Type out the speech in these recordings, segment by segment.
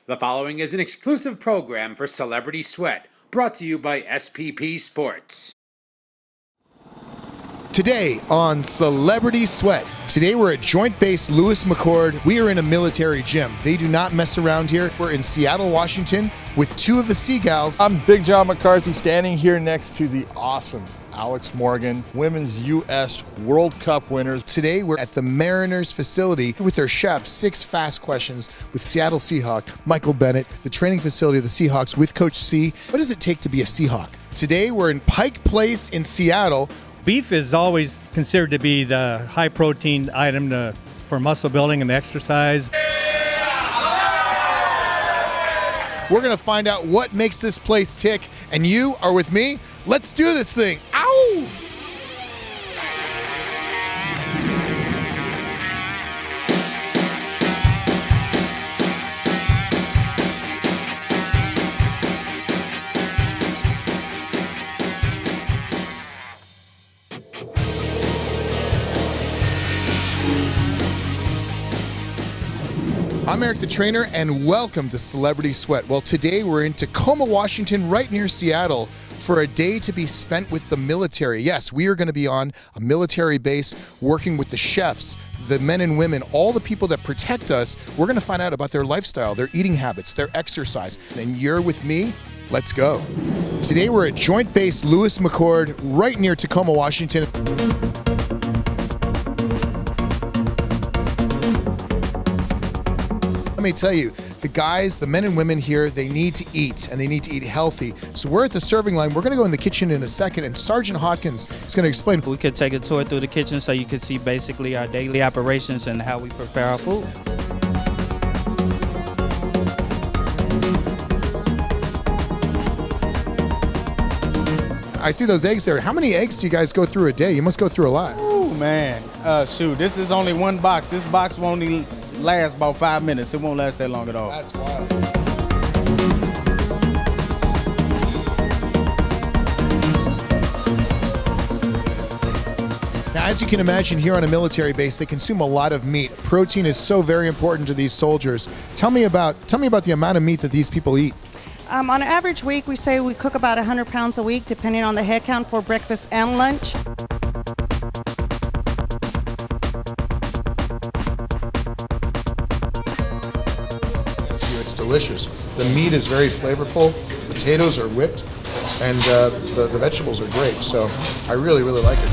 The following is an exclusive program for Celebrity Sweat, brought to you by SPP Sports. Today on Celebrity Sweat. Today we're at Joint Base Lewis McChord. We are in a military gym. They do not mess around here. We're in Seattle, Washington with two of the Seagals. I'm Big John McCarthy standing here next to the awesome Alex Morgan, Women's U.S. World Cup winners. Today we're at the Mariners facility with their chef, 6 fast questions with Seattle Seahawk, Michael Bennett, the training facility of the Seahawks with Coach C. What does it take to be a Seahawk? Today we're in Pike Place in Seattle. Beef is always considered to be the high protein item for muscle building and exercise. We're gonna find out what makes this place tick, and you are with me. Let's do this thing. Ow! I'm Eric the Trainer, and welcome to Celebrity Sweat. Well, today we're in Tacoma, Washington, right near Seattle, for a day to be spent with the military. Yes, we are going to be on a military base working with the chefs, the men and women, all the people that protect us. We're going to find out about their lifestyle, their eating habits, their exercise. And you're with me? Let's go. Today we're at Joint Base Lewis McChord, right near Tacoma, Washington. Let me tell you, the guys, the men and women here, they need to eat, and they need to eat healthy. So we're at the serving line. We're going to go in the kitchen in a second, and Sergeant Hawkins is going to explain. We could take a tour through the kitchen so you could see basically our daily operations and how we prepare our food. I see those eggs there. How many eggs do you guys go through a day? You must go through a lot. Oh man, shoot, this is only one box. This box will only last about 5 minutes. It won't last that long at all. That's wild. Now, as you can imagine, here on a military base, they consume a lot of meat. Protein is so very important to these soldiers. Tell me about the amount of meat that these people eat. On an average week, we say we cook about 100 pounds a week, depending on the head count for breakfast and lunch. It's delicious. The meat is very flavorful. The potatoes are whipped, and the vegetables are great. So I really, really like it.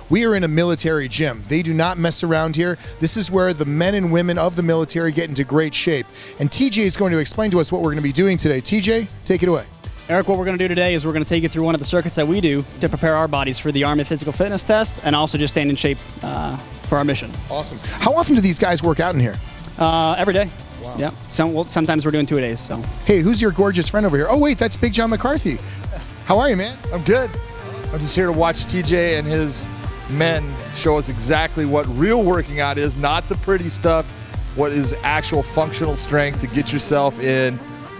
We are in a military gym. They do not mess around here. This is where the men and women of the military get into great shape. And TJ is going to explain to us what we're going to be doing today. TJ, take it away. Eric, what we're going to do today is we're going to take you through one of the circuits that we do to prepare our bodies for the Army Physical Fitness Test and also just staying in shape for our mission. Awesome. How often do these guys work out in here? Every day. Wow. Yeah. Sometimes we're doing 2 days. So. Hey, who's your gorgeous friend over here? Oh, wait, that's Big John McCarthy. How are you, man? I'm good. I'm just here to watch TJ and his men show us exactly what real working out is, not the pretty stuff, what is actual functional strength to get yourself in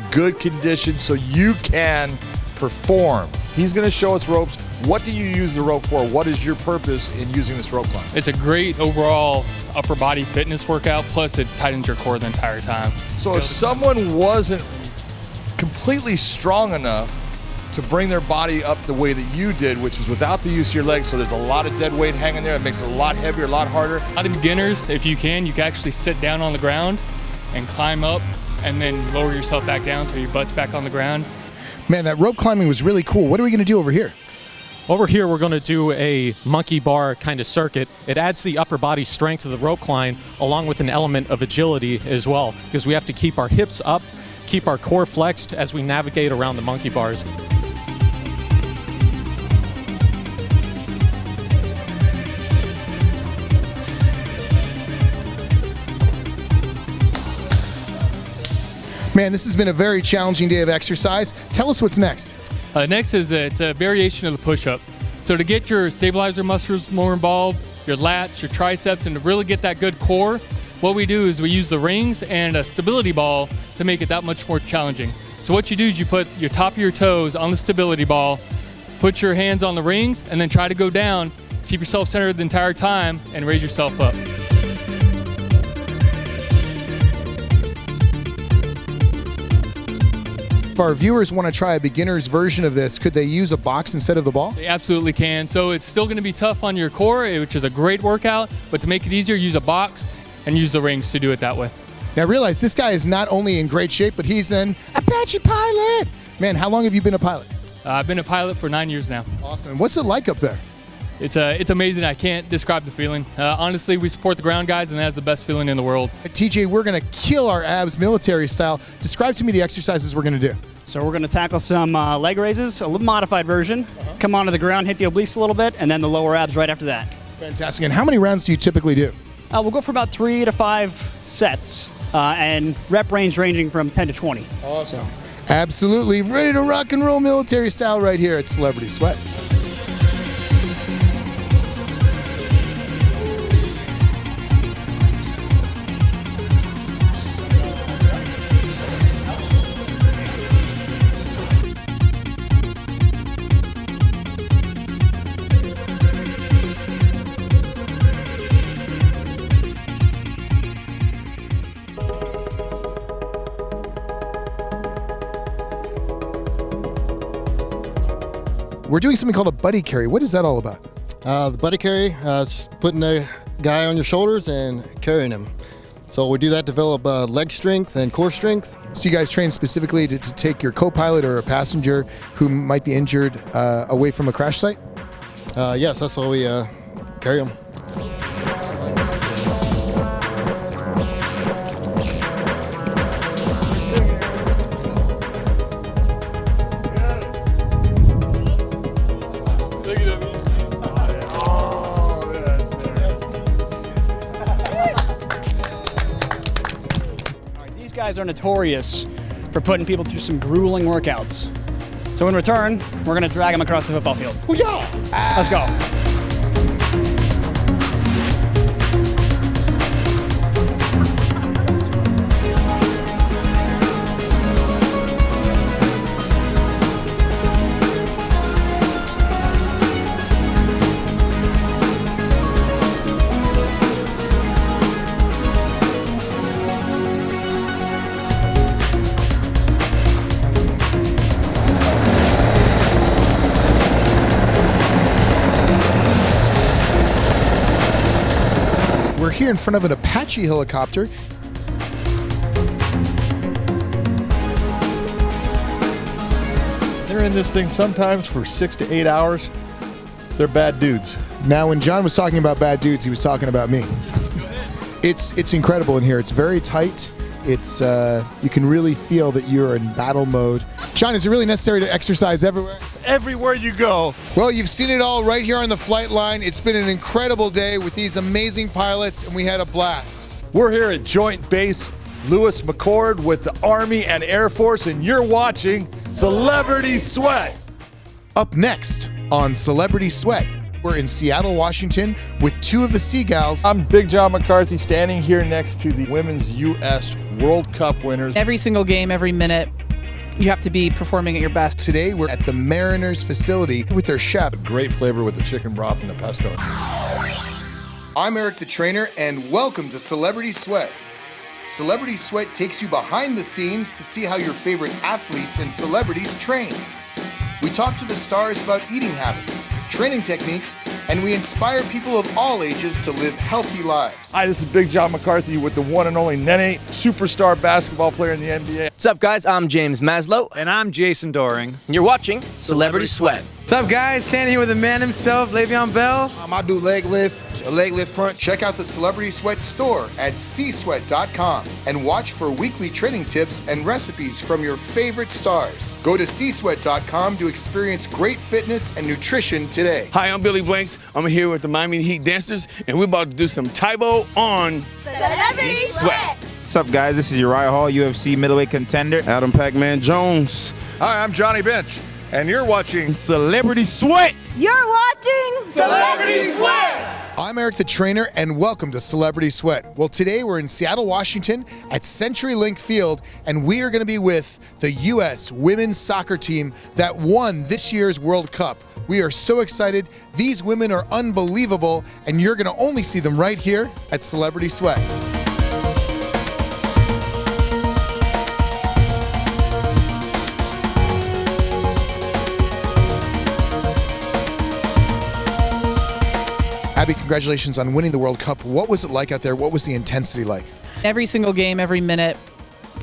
good condition so you can perform. He's going to show us ropes. What do you use the rope for? What is your purpose in using this rope climb? It's a great overall upper body fitness workout, plus it tightens your core the entire time. So if someone wasn't completely strong enough to bring their body up the way that you did, which is without the use of your legs, so there's a lot of dead weight hanging there. It makes it a lot heavier, a lot harder. A lot of beginners, if you can actually sit down on the ground and climb up and then lower yourself back down till your butt's back on the ground. Man, that rope climbing was really cool. What are we going to do over here? Over here, we're going to do a monkey bar kind of circuit. It adds the upper body strength to the rope climb along with an element of agility as well, because we have to keep our hips up, keep our core flexed as we navigate around the monkey bars. Man, this has been a very challenging day of exercise. Tell us what's next. Next is it's a variation of the push-up. So to get your stabilizer muscles more involved, your lats, your triceps, and to really get that good core, what we do is we use the rings and a stability ball to make it that much more challenging. So what you do is you put your top of your toes on the stability ball, put your hands on the rings, and then try to go down. Keep yourself centered the entire time and raise yourself up. If our viewers want to try a beginner's version of this, could they use a box instead of the ball? They absolutely can. So it's still going to be tough on your core, which is a great workout, but to make it easier, use a box and use the rings to do it that way. Now realize this guy is not only in great shape, but he's an Apache pilot. Man, how long have you been a pilot? I've been a pilot for 9 years now. Awesome. What's it like up there? It's amazing. I can't describe the feeling. Honestly, we support the ground guys, and that's the best feeling in the world. TJ, we're going to kill our abs military style. Describe to me the exercises we're going to do. So we're going to tackle some leg raises, a little modified version. Come onto the ground, hit the obliques a little bit, and then the lower abs right after that. Fantastic. And how many rounds do you typically do? We'll go for about 3 to 5 sets, and rep range ranging from 10 to 20. Awesome. So. Absolutely. Ready to rock and roll military style right here at Celebrity Sweat. We're doing something called a buddy carry. What is that all about? The buddy carry is putting a guy on your shoulders and carrying him. So we do that to develop leg strength and core strength. So you guys train specifically to take your co-pilot or a passenger who might be injured away from a crash site? Yes, that's why we carry them. Guys are notorious for putting people through some grueling workouts. So in return, we're going to drag them across the football field. Let's go. We're here in front of an Apache helicopter. They're in this thing sometimes for 6 to 8 hours. They're bad dudes. Now, when John was talking about bad dudes, he was talking about me. It's incredible in here. It's very tight. It's you can really feel that you're in battle mode. John, is it really necessary to exercise everywhere? Everywhere you go. Well, you've seen it all right here on the flight line. It's been an incredible day with these amazing pilots, and we had a blast. We're here at Joint Base Lewis McChord with the Army and Air Force, and you're watching Celebrity Sweat. Up next on Celebrity Sweat, we're in Seattle, Washington with two of the Seagulls. I'm Big John McCarthy standing here next to the Women's U.S. World Cup winners. Every single game, every minute, you have to be performing at your best. Today, we're at the Mariners facility with their chef. Great flavor with the chicken broth and the pesto. I'm Eric the Trainer, and welcome to Celebrity Sweat. Celebrity Sweat takes you behind the scenes to see how your favorite athletes and celebrities train. We talk to the stars about eating habits, training techniques, and we inspire people of all ages to live healthy lives. Hi, this is Big John McCarthy with the one and only Nene, superstar basketball player in the NBA. What's up, guys? I'm James Maslow. And I'm Jason Doring. And you're watching Celebrity Sweat. What's up, guys? Standing here with the man himself, Le'Veon Bell. I do leg lift, a leg lift crunch. Check out the Celebrity Sweat store at Csweat.com and watch for weekly training tips and recipes from your favorite stars. Go to Csweat.com to experience great fitness and nutrition today. Hi, I'm Billy Blanks. I'm here with the Miami Heat Dancers, and we're about to do some Taibo on Celebrity Sweat. What's up, guys? This is Uriah Hall, UFC middleweight contender. Adam Pac-Man Jones. Hi, I'm Johnny Bench, and you're watching Celebrity Sweat. You're watching Celebrity Sweat. I'm Eric the Trainer, and welcome to Celebrity Sweat. Well, today we're in Seattle, Washington at CenturyLink Field, and we are going to be with the U.S. women's soccer team that won this year's World Cup. We are so excited. These women are unbelievable, and you're going to only see them right here at Celebrity Sweat. Abby, congratulations on winning the World Cup. What was it like out there? What was the intensity like? Every single game, every minute,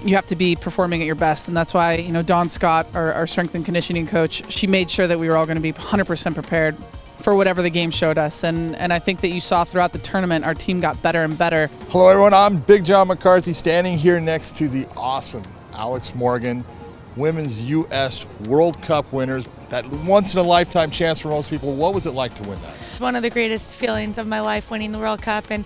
you have to be performing at your best. And that's why, Dawn Scott, our strength and conditioning coach, she made sure that we were all going to be 100% prepared for whatever the game showed us. And I think that you saw throughout the tournament, our team got better and better. Hello, everyone. I'm Big John McCarthy, standing here next to the awesome Alex Morgan, Women's U.S. World Cup winners. That once-in-a-lifetime chance for most people. What was it like to win that? One of the greatest feelings of my life, winning the World Cup and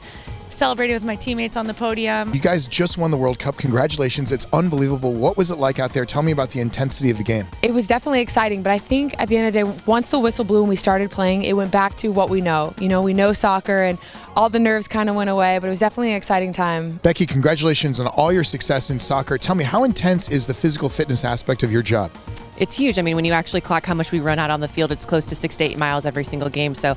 celebrating with my teammates on the podium. You guys just won the World Cup. Congratulations. It's unbelievable. What was it like out there? Tell me about the intensity of the game. It was definitely exciting, but I think at the end of the day, once the whistle blew and we started playing, it went back to what we know. We know soccer, and all the nerves kind of went away, but it was definitely an exciting time. Becky, congratulations on all your success in soccer. Tell me, how intense is the physical fitness aspect of your job? It's huge. I mean, when you actually clock how much we run out on the field, it's close to 6 to 8 miles every single game. So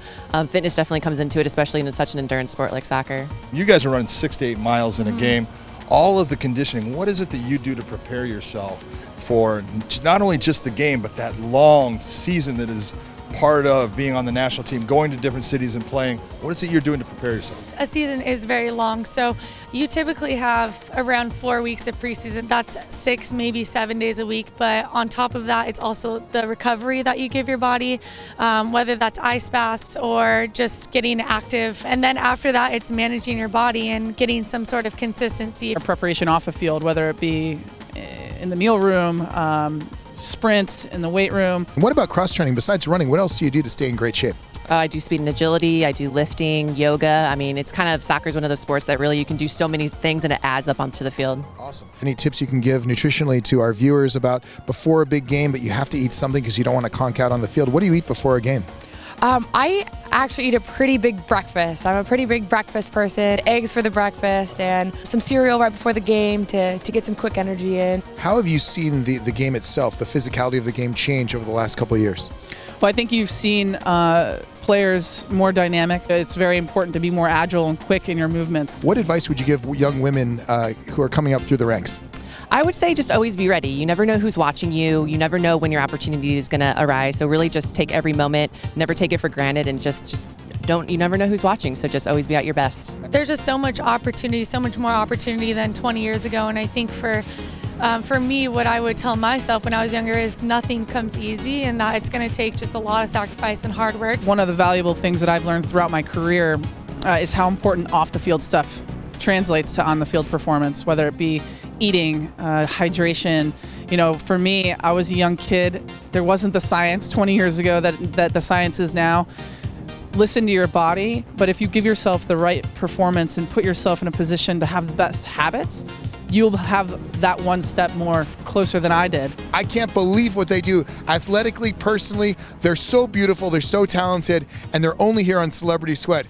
fitness definitely comes into it, especially in such an endurance sport like soccer. You guys are running 6 to 8 miles in a game. All of the conditioning, what is it that you do to prepare yourself for not only just the game, but that long season that is part of being on the national team, going to different cities and playing? What is it you're doing to prepare yourself? A season is very long, so you typically have around 4 weeks of preseason. That's 6, maybe 7 days a week, but on top of that, it's also the recovery that you give your body, whether that's ice baths or just getting active. And then after that, it's managing your body and getting some sort of consistency. Our preparation off the field, whether it be in the meal room, sprints in the weight room. And what about cross-training? Besides running, what else do you do to stay in great shape? I do speed and agility. I do lifting, yoga. I mean, it's kind of, soccer is one of those sports that really you can do so many things and it adds up onto the field. Awesome. Any tips you can give nutritionally to our viewers about before a big game, but you have to eat something because you don't want to conk out on the field? What do you eat before a game? I actually eat a pretty big breakfast. I'm a pretty big breakfast person. Eggs for the breakfast and some cereal right before the game to get some quick energy in. How have you seen the game itself, the physicality of the game change over the last couple of years? Well, I think you've seen players more dynamic. It's very important to be more agile and quick in your movements. What advice would you give young women who are coming up through the ranks? I would say just always be ready. You never know who's watching you. You never know when your opportunity is going to arise. So really just take every moment, never take it for granted, and you never know who's watching. So just always be at your best. There's just so much opportunity, so much more opportunity than 20 years ago. And I think for me, what I would tell myself when I was younger is nothing comes easy, and that it's going to take just a lot of sacrifice and hard work. One of the valuable things that I've learned throughout my career is how important off the field stuff translates to on the field performance, whether it be eating, hydration. For me, I was a young kid. There wasn't the science 20 years ago that the science is now. Listen to your body, but if you give yourself the right performance and put yourself in a position to have the best habits, you'll have that one step more closer than I did. I can't believe what they do athletically, personally. They're so beautiful, they're so talented, and they're only here on Celebrity Sweat.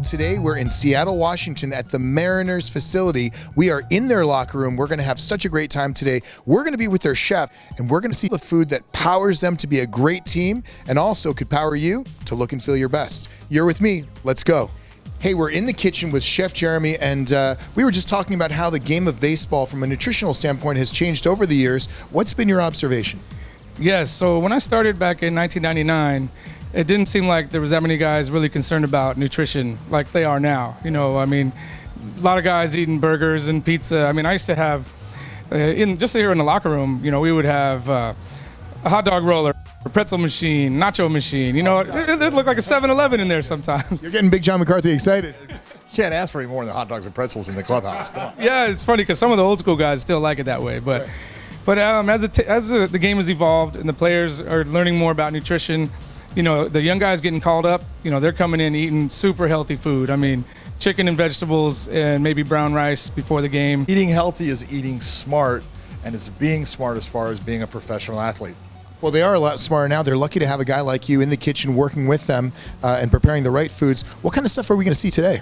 Today, we're in Seattle, Washington at the Mariners facility. We are in their locker room. We're going to have such a great time today. We're going to be with their chef, and we're going to see the food that powers them to be a great team and also could power you to look and feel your best. You're with me. Let's go. Hey, we're in the kitchen with Chef Jeremy, and we were just talking about how the game of baseball from a nutritional standpoint has changed over the years. What's been your observation? Yes, so when I started back in 1999, it didn't seem like there was that many guys really concerned about nutrition like they are now. A lot of guys eating burgers and pizza. I mean, I used to have, just here in the locker room, we would have a hot dog roller, a pretzel machine, nacho machine. It looked like a 7-Eleven in there sometimes. You're getting Big John McCarthy excited. You can't ask for any more than hot dogs and pretzels in the clubhouse. Come on. Yeah, it's funny because some of the old school guys still like it that way. But as the game has evolved and the players are learning more about nutrition, the young guys getting called up, they're coming in eating super healthy food. I mean, chicken and vegetables and maybe brown rice before the game. Eating healthy is eating smart. and it's being smart as far as being a professional athlete. Well, they are a lot smarter now. They're lucky to have a guy like you in the kitchen working with them and preparing the right foods. What kind of stuff are we going to see today?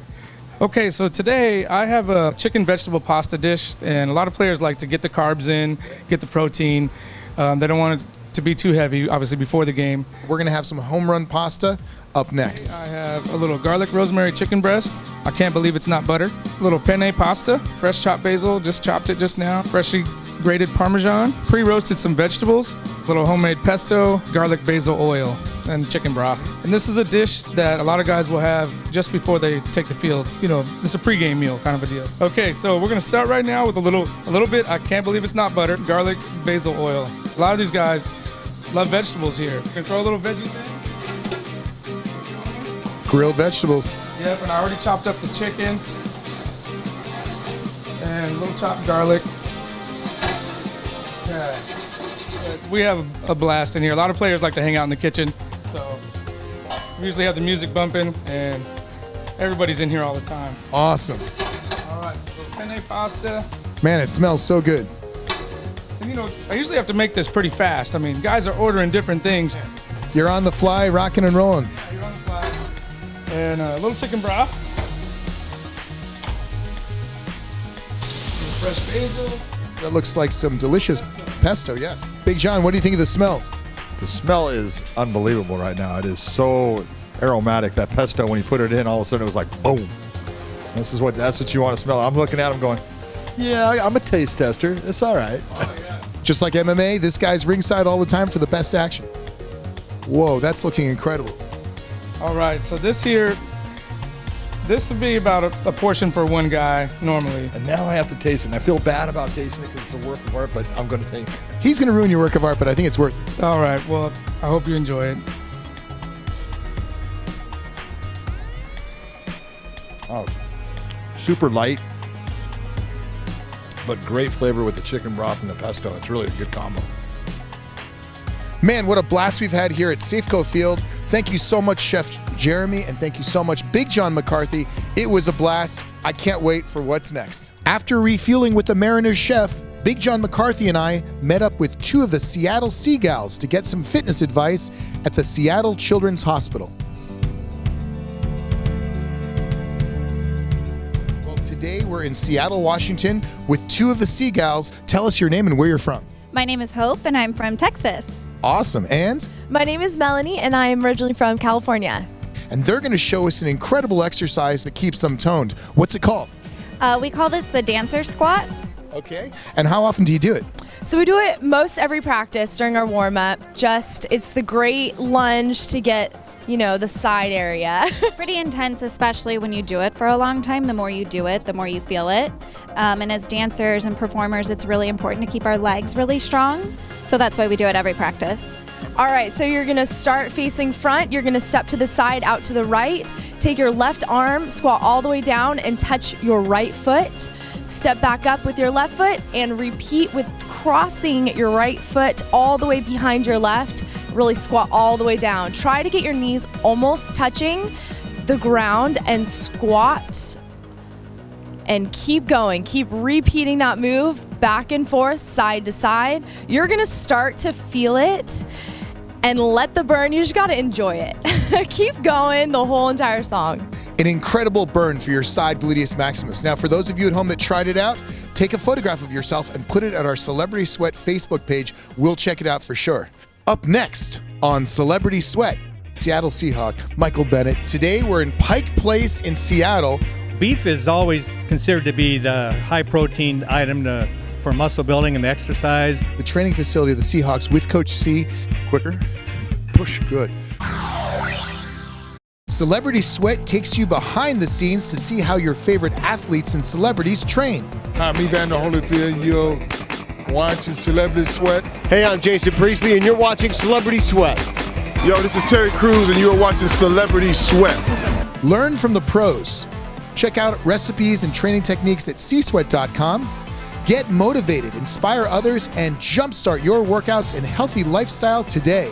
Okay, so today I have a chicken vegetable pasta dish, and a lot of players like to get the carbs in, get the protein. They don't want it to be too heavy, obviously, before the game. We're going to have some home run pasta up next. I have a little garlic rosemary chicken breast. I can't believe it's not butter. A little penne pasta, fresh chopped basil, just chopped it just now. Freshly grated Parmesan. Pre-roasted some vegetables. A little homemade pesto, garlic basil oil, and chicken broth. And this is a dish that a lot of guys will have just before they take the field. You know, it's a pregame meal kind of a deal. Okay, so we're gonna start right now with a little bit, I can't believe it's not butter, garlic basil oil. A lot of these guys love vegetables here. Can throw a little veggies in. Grilled vegetables. Yep, and I already chopped up the chicken. And a little chopped garlic. Okay. We have a blast in here. A lot of players like to hang out in the kitchen. So we usually have the music bumping and everybody's in here all the time. Awesome. All right, so penne pasta. Man, it smells so good. And you know, I usually have to make this pretty fast. I mean, guys are ordering different things. You're on the fly, rocking and rolling. You're on the fly. And a little chicken broth. Fresh basil. That looks like some delicious pesto, yes. Big John, what do you think of the smells? The smell is unbelievable right now. It is so aromatic. That pesto, when you put it in, all of a sudden it was like boom. That's what you want to smell. I'm looking at him going, yeah, I'm a taste tester. It's all right. Just like MMA, this guy's ringside all the time for the best action. Whoa, that's looking incredible. All right, so this would be about a portion for one guy normally. And now I have to taste it. And I feel bad about tasting it because it's a work of art, but I'm going to taste it. He's going to ruin your work of art, but I think it's worth it. All right, well, I hope you enjoy it. Oh, super light, but great flavor with the chicken broth and the pesto. It's really a good combo. Man, what a blast we've had here at Safeco Field. Thank you so much, Chef Jeremy, and thank you so much, Big John McCarthy. It was a blast. I can't wait for what's next. After refueling with the Mariners chef, Big John McCarthy and I met up with two of the Seattle Seagals to get some fitness advice at the Seattle Children's Hospital. Well, today we're in Seattle, Washington with two of the Seagals. Tell us your name and where you're from. My name is Hope, and I'm from Texas. Awesome. And? My name is Melanie, and I am originally from California. And they're going to show us an incredible exercise that keeps them toned. What's it called? We call this the dancer squat. Okay. And how often do you do it? So we do it most every practice during our warm-up. It's the great lunge to get, the side area. It's pretty intense, especially when you do it for a long time. The more you do it, the more you feel it. And as dancers and performers, it's really important to keep our legs really strong. So that's why we do it every practice. All right, so you're gonna start facing front. You're gonna step to the side, out to the right. Take your left arm, squat all the way down and touch your right foot. Step back up with your left foot and repeat with crossing your right foot all the way behind your left. Really squat all the way down. Try to get your knees almost touching the ground and squat. And keep going. Keep repeating that move back and forth, side to side. You're gonna start to feel it and let the burn. You just gotta enjoy it. Keep going the whole entire song. An incredible burn for your side gluteus maximus. Now, for those of you at home that tried it out, take a photograph of yourself and put it at our Celebrity Sweat Facebook page. We'll check it out for sure. Up next on Celebrity Sweat, Seattle Seahawk, Michael Bennett. Today we're in Pike Place in Seattle. Beef is always considered to be the high-protein item for muscle building and exercise. The training facility of the Seahawks with Coach C. Quicker, push good. Celebrity Sweat takes you behind the scenes to see how your favorite athletes and celebrities train. Hi, I'm Evander Holyfield. You're watching Celebrity Sweat. Hey, I'm Jason Priestley, and you're watching Celebrity Sweat. Yo, this is Terry Crews, and you're watching Celebrity Sweat. Learn from the pros. Check out recipes and training techniques at Csweat.com. Get motivated, inspire others, and jumpstart your workouts and healthy lifestyle today.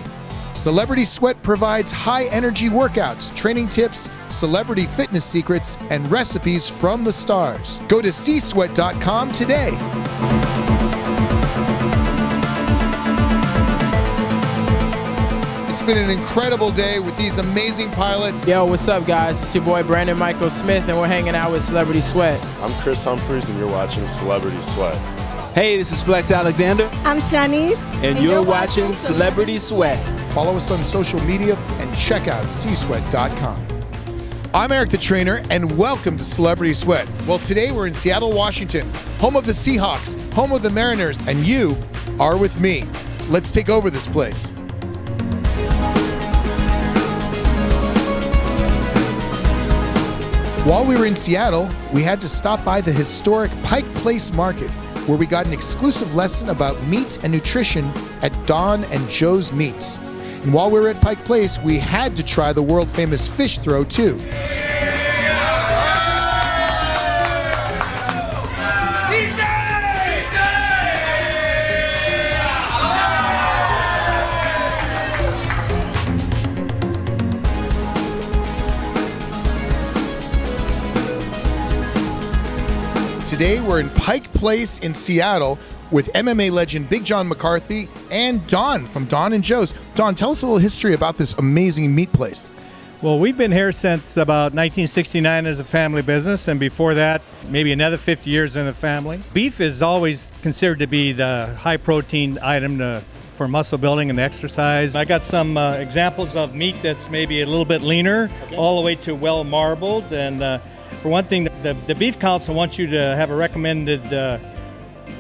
Celebrity Sweat provides high-energy workouts, training tips, celebrity fitness secrets, and recipes from the stars. Go to Csweat.com today. been an incredible day with these amazing pilots. Yo, what's up, guys? It's your boy Brandon Michael Smith, and we're hanging out with Celebrity Sweat. I'm Chris Humphreys, and you're watching Celebrity Sweat. Hey, this is Flex Alexander. I'm Shanice. And you're watching Celebrity Sweat. Follow us on social media and check out Csweat.com. I'm Eric the Trainer, and welcome to Celebrity Sweat. Well, today we're in Seattle, Washington, home of the Seahawks, home of the Mariners, and you are with me. Let's take over this place. While we were in Seattle, we had to stop by the historic Pike Place Market, where we got an exclusive lesson about meat and nutrition at Don and Joe's Meats. And while we were at Pike Place, we had to try the world-famous fish throw, too. Today, we're in Pike Place in Seattle with MMA legend Big John McCarthy and Don from Don and Joe's. Don, tell us a little history about this amazing meat place. Well, we've been here since about 1969 as a family business, and before that, maybe another 50 years in the family. Beef is always considered to be the high-protein item for muscle building and exercise. I got some examples of meat that's maybe a little bit leaner, all the way to well-marbled, and for one thing, the Beef Council wants you to have a recommended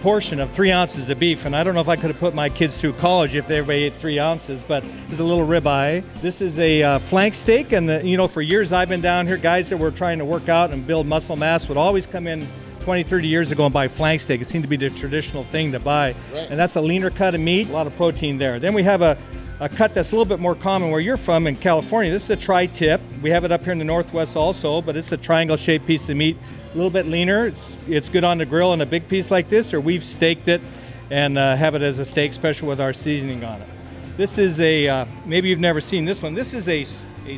portion of 3 ounces of beef, and I don't know if I could have put my kids through college if everybody ate 3 ounces, but this is a little ribeye. This is a flank steak, and for years I've been down here, guys that were trying to work out and build muscle mass would always come in 20, 30 years ago and buy flank steak. It seemed to be the traditional thing to buy, and that's a leaner cut of meat, a lot of protein there. Then we have a cut that's a little bit more common where you're from in California. This is a tri-tip. We have it up here in the Northwest also, but it's a triangle-shaped piece of meat, a little bit leaner. It's good on the grill in a big piece like this, or we've staked it and have it as a steak special with our seasoning on it. This is maybe you've never seen this one. This is a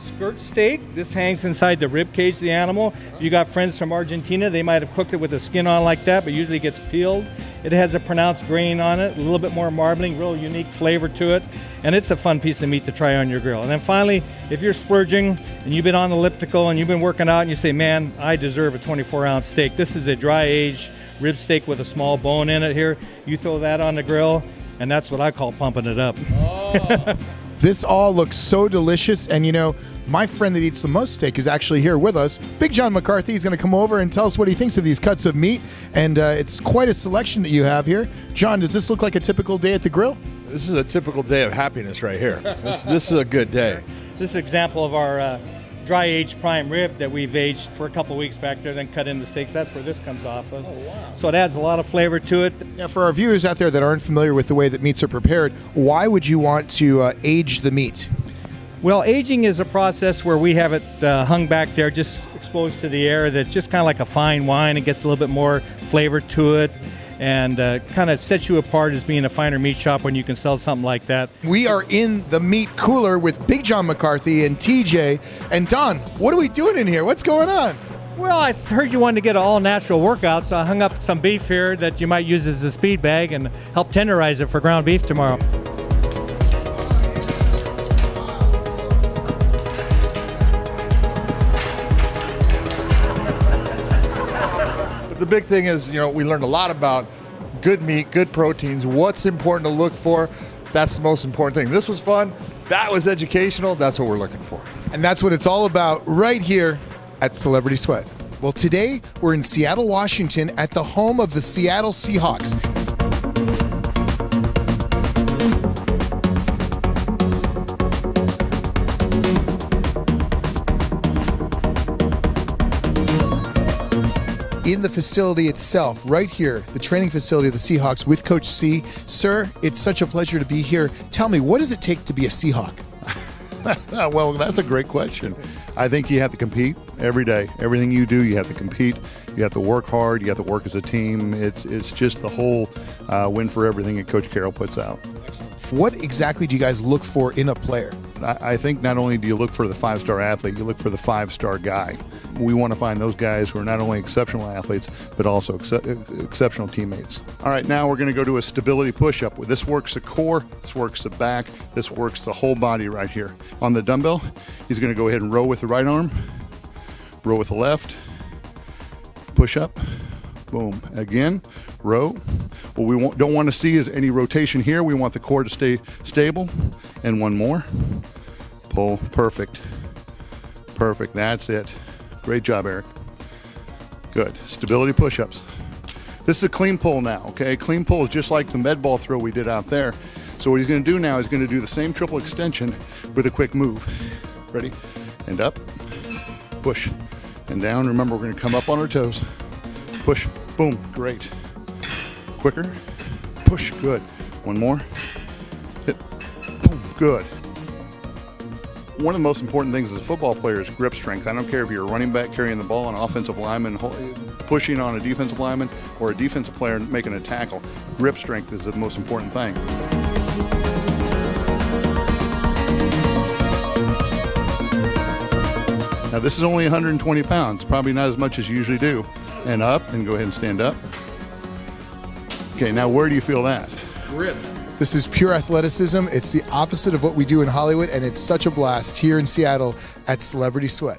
skirt steak. This hangs inside the rib cage of the animal. If you got friends from Argentina, they might have cooked it with the skin on like that, but usually it gets peeled. It has a pronounced grain on it, a little bit more marbling, real unique flavor to it, and it's a fun piece of meat to try on your grill. And then finally, if you're splurging and you've been on elliptical and you've been working out and you say, man, I deserve a 24-ounce steak. This is a dry-aged rib steak with a small bone in it here. You throw that on the grill, and that's what I call pumping it up. Oh. This all looks so delicious, and my friend that eats the most steak is actually here with us. Big John McCarthy is going to come over and tell us what he thinks of these cuts of meat, and it's quite a selection that you have here. John, does this look like a typical day at the grill? This is a typical day of happiness right here. This is a good day. This is an example of our dry-aged prime rib that we've aged for a couple weeks back there, then cut into steaks. That's where this comes off of. Oh, wow. So it adds a lot of flavor to it. Now, for our viewers out there that aren't familiar with the way that meats are prepared, why would you want to age the meat? Well, aging is a process where we have it hung back there, just exposed to the air, that's just kind of like a fine wine. It gets a little bit more flavor to it, and kind of sets you apart as being a finer meat shop when you can sell something like that. We are in the meat cooler with Big John McCarthy and TJ. And Don, what are we doing in here? What's going on? Well, I heard you wanted to get an all-natural workout, so I hung up some beef here that you might use as a speed bag and help tenderize it for ground beef tomorrow. The big thing is, we learned a lot about good meat, good proteins, what's important to look for. That's the most important thing. This was fun. That was educational. That's what we're looking for. And that's what it's all about right here at Celebrity Sweat. Well, today we're in Seattle, Washington at the home of the Seattle Seahawks. In the facility itself, right here, the training facility of the Seahawks with Coach C. Sir, it's such a pleasure to be here. Tell me, what does it take to be a Seahawk? Well, that's a great question. I think you have to compete every day. Everything you do, you have to compete. You have to work hard. You have to work as a team. It's just the whole win for everything that Coach Carroll puts out. Excellent. What exactly do you guys look for in a player? I think not only do you look for the 5-star athlete, you look for the 5-star guy. We want to find those guys who are not only exceptional athletes, but also exceptional teammates. All right, now we're going to go to a stability push-up. This works the core, this works the back, this works the whole body right here. On the dumbbell, he's going to go ahead and row with the right arm, row with the left, push up, boom. Again, row. What we don't want to see is any rotation here. We want the core to stay stable. And one more. Pull. Perfect. Perfect. That's it. Great job, Eric. Good. Stability push-ups. This is a clean pull now, okay? Clean pull is just like the med ball throw we did out there. So what he's going to do now is going to do the same triple extension with a quick move. Ready? And up. Push. And down. Remember, we're going to come up on our toes. Push. Boom. Great. Quicker. Push. Good. One more. Hit. Boom. Good. One of the most important things as a football player is grip strength. I don't care if you're a running back carrying the ball, an offensive lineman pushing on a defensive lineman, or a defensive player making a tackle. Grip strength is the most important thing. Now this is only 120 pounds, probably not as much as you usually do. And up, and go ahead and stand up. Okay, now where do you feel that? Grip. This is pure athleticism. It's the opposite of what we do in Hollywood, and it's such a blast here in Seattle at Celebrity Sweat.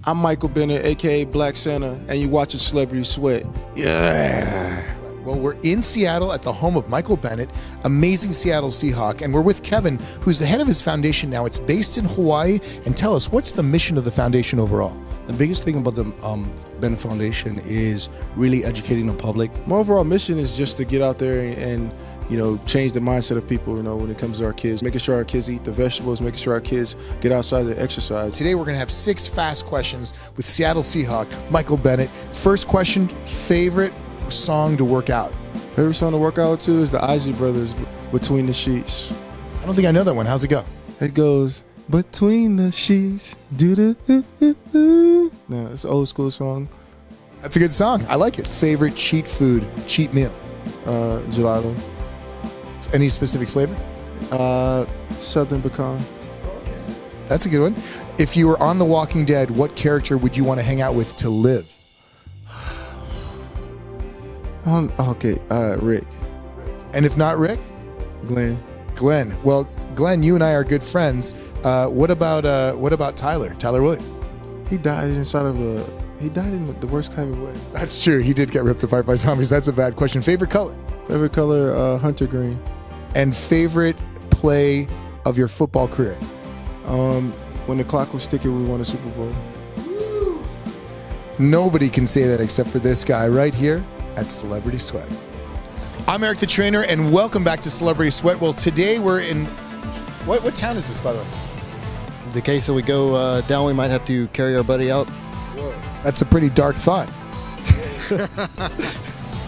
I'm Michael Bennett, aka Black Santa, and you're watching Celebrity Sweat. Yeah. Well, we're in Seattle at the home of Michael Bennett, amazing Seattle Seahawk, and we're with Kevin, who's the head of his foundation now. It's based in Hawaii. And tell us, what's the mission of the foundation overall? The biggest thing about the Bennett Foundation is really educating the public. My overall mission is just to get out there and change the mindset of people, when it comes to our kids, making sure our kids eat the vegetables, making sure our kids get outside and exercise. Today we're going to have 6 fast questions with Seattle Seahawk, Michael Bennett. First question, favorite song to work out? Favorite song to work out to is the Isley Brothers, Between the Sheets. I don't think I know that one. How's it go? It goes, between the sheets, no, it's an old school song. That's a good song. I like it. Favorite cheat food, cheat meal? Gelato. Any specific flavor? Southern pecan. Okay. That's a good one. If you were on The Walking Dead, what character would you want to hang out with to live? Rick. And if not Rick? Glenn. Glenn. Well, Glenn, you and I are good friends. What about Tyler? Tyler Williams? He died in the worst type of way. That's true. He did get ripped apart by zombies. That's a bad question. Favorite color? Favorite color, hunter green. And favorite play of your football career? When the clock was ticking, we won a Super Bowl. Nobody can say that except for this guy right here at Celebrity Sweat. I'm Eric the Trainer, and welcome back to Celebrity Sweat. Well, today we're in... What town is this, by the way? In the case that we go down, we might have to carry our buddy out. Whoa. That's a pretty dark thought.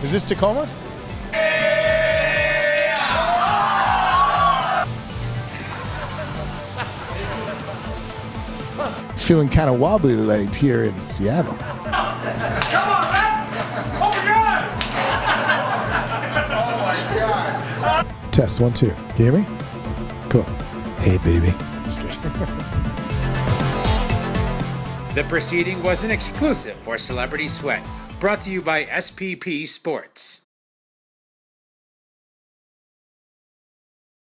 Is this Tacoma? Feeling kind of wobbly legged here in Seattle. Come on, man! Open your eyes! Oh my God! Test 1, 2. You hear me? Cool. Hey, baby. Just kidding. The proceeding was an exclusive for Celebrity Sweat, brought to you by SPP Sports.